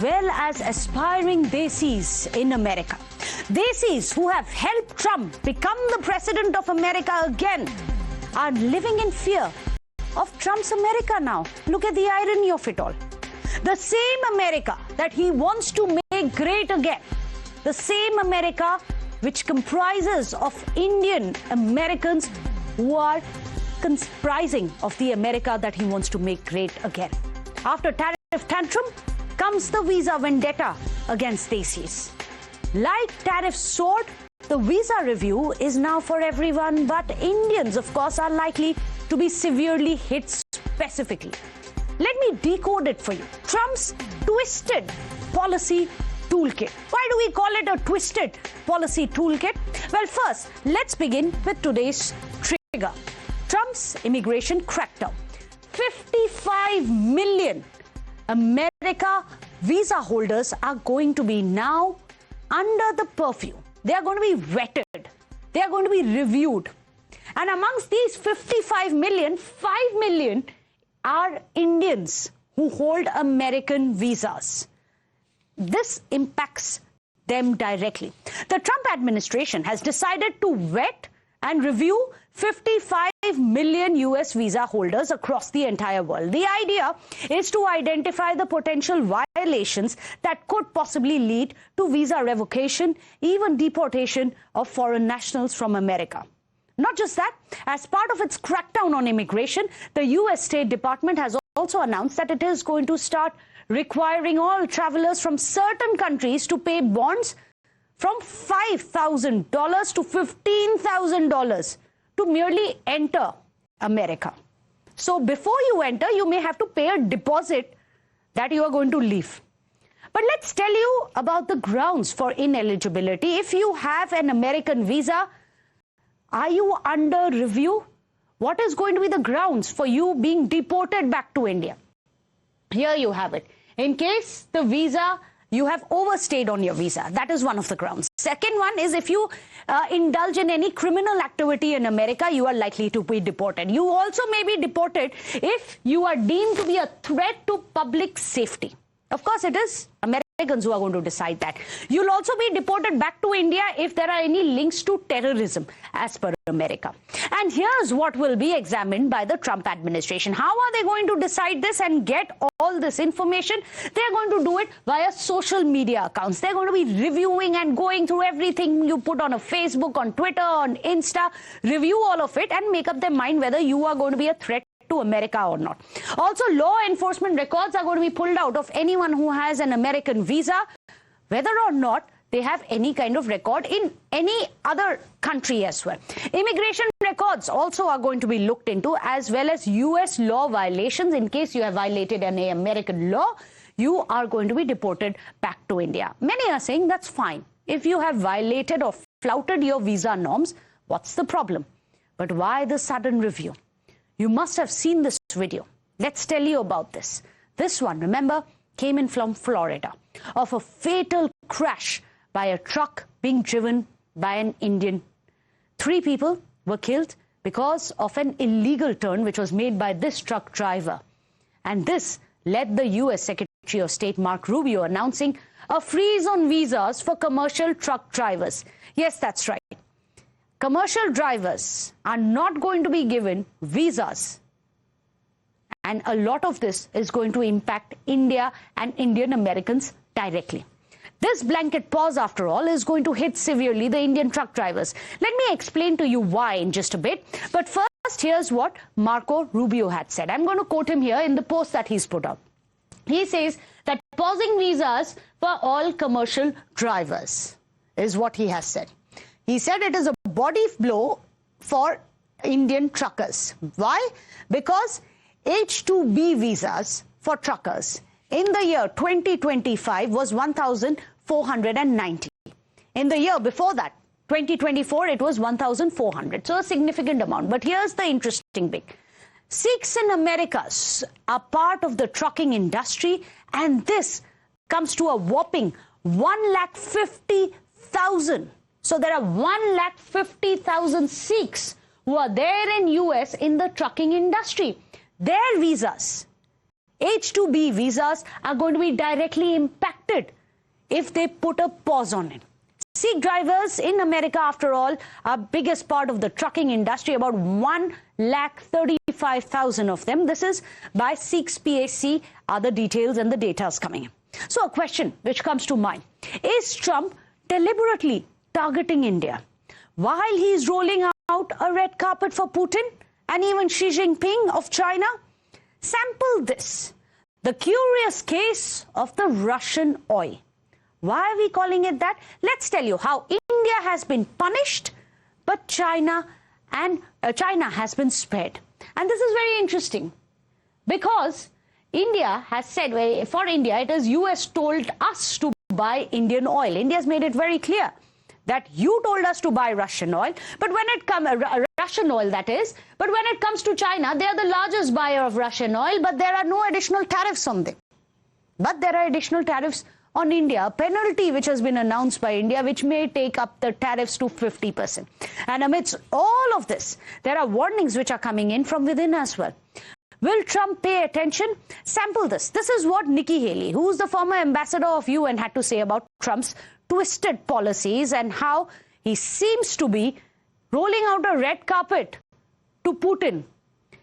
well as aspiring Desis in America. Desis who have helped Trump become the president of America again are living in fear of Trump's America now. Look at the irony of it all. The same America that he wants to make great again, the same America which comprises of Indian Americans who are comprising of the America that he wants to make great again. After tariff tantrum comes the visa vendetta against Desis. Like tariff soared, the visa review is now for everyone, but Indians, of course, are likely to be severely hit specifically. Let me decode it for you. Trump's twisted policy toolkit. Why do we call it a twisted policy toolkit? Well, first, let's begin with today's trigger. Trump's immigration crackdown. 55 million America visa holders are going to be now under the purview. They are going to be vetted. They are going to be reviewed. And amongst these 55 million, 5 million are Indians who hold American visas. This impacts them directly. The Trump administration has decided to vet and review 55 million US visa holders across the entire world. The idea is to identify the potential violations that could possibly lead to visa revocation, even deportation of foreign nationals from America. Not just that, as part of its crackdown on immigration, the US State Department has also announced that it is going to start requiring all travelers from certain countries to pay bonds from $5,000 to $15,000 to merely enter America. So before you enter, you may have to pay a deposit that you are going to leave. But let's tell you about the grounds for ineligibility. If you have an American visa, are you under review? What is going to be the grounds for you being deported back to India? Here you have it. In case the visa, you have overstayed on your visa. That is one of the grounds. Second one is if you indulge in any criminal activity in America, you are likely to be deported. You also may be deported if you are deemed to be a threat to public safety. Of course, it is Americans who are going to decide that. You'll also be deported back to India if there are any links to terrorism, as per America. And here's what will be examined by the Trump administration. How are they going to decide this and get all this information? They're going to do it via social media accounts. They're going to be reviewing and going through everything you put on a Facebook, on Twitter, on Insta, review all of it and make up their mind whether you are going to be a threat to America or not. Also, law enforcement records are going to be pulled out of anyone who has an American visa, whether or not they have any kind of record in any other country as well. Immigration records also are going to be looked into, as well as US law violations. In case you have violated any American law, you are going to be deported back to India. Many are saying that's fine. If you have violated or flouted your visa norms, what's the problem? But why the sudden review? You must have seen this video. Let's tell you about this. This one, remember, came in from Florida of a fatal crash by a truck being driven by an Indian. 3 people were killed because of an illegal turn which was made by this truck driver. And this led the US Secretary of State Marco Rubio announcing a freeze on visas for commercial truck drivers. Yes, that's right. Commercial drivers are not going to be given visas. And a lot of this is going to impact India and Indian Americans directly. This blanket pause, after all, is going to hit severely the Indian truck drivers. Let me explain to you why in just a bit. But first, here's what Marco Rubio had said. I'm going to quote him here in the post that he's put out. He says that pausing visas for all commercial drivers is what he has said. He said it is a body blow for Indian truckers. Why? Because H-2B visas for truckers in the year 2025 was 1,490. In the year before that, 2024, it was 1,400. So a significant amount. But here's the interesting bit. Sikhs in America are part of the trucking industry, and this comes to a whopping 150,000. So there are 150,000 Sikhs who are there in US in the trucking industry. Their visas H-2B visas are going to be directly impacted if they put a pause on it. Sikh drivers in America, after all, are biggest part of the trucking industry, about 1,35,000 of them. This is by Sikh's PAC. Other details and the data is coming in. So a question which comes to mind, is Trump deliberately targeting India while he is rolling out a red carpet for Putin and even Xi Jinping of China? Sample this, the curious case of the Russian oil. Why are we calling it that? Let's tell you how India has been punished, but China has been spared. And this is very interesting because India has said, for India, it is US told us to buy Indian oil. India has made it very clear that you told us to buy Russian oil, but when it comes, Russian oil that is, but when it comes to China, they are the largest buyer of Russian oil, but there are no additional tariffs on them. But there are additional tariffs on India, a penalty which has been announced by India, which may take up the tariffs to 50%. And amidst all of this, there are warnings which are coming in from within as well. Will Trump pay attention? Sample this. This is what Nikki Haley, who is the former ambassador of UN, had to say about Trump's twisted policies and how he seems to be rolling out a red carpet to Putin.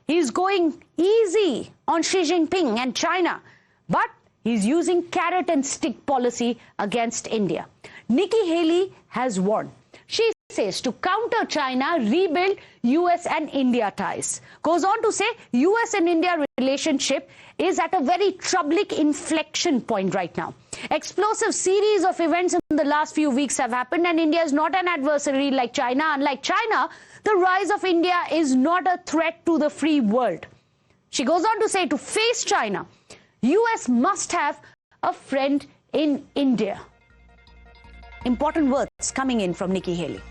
He's going easy on Xi Jinping and China, but he's using carrot and stick policy against India. Nikki Haley has warned. She says to counter China, rebuild US and India ties. Goes on to say US and India relationship is at a very troubling inflection point right now. Explosive series of events in the last few weeks have happened, and India is not an adversary like China. Unlike China, the rise of India is not a threat to the free world. She goes on to say to face China, US must have a friend in India. Important words coming in from Nikki Haley.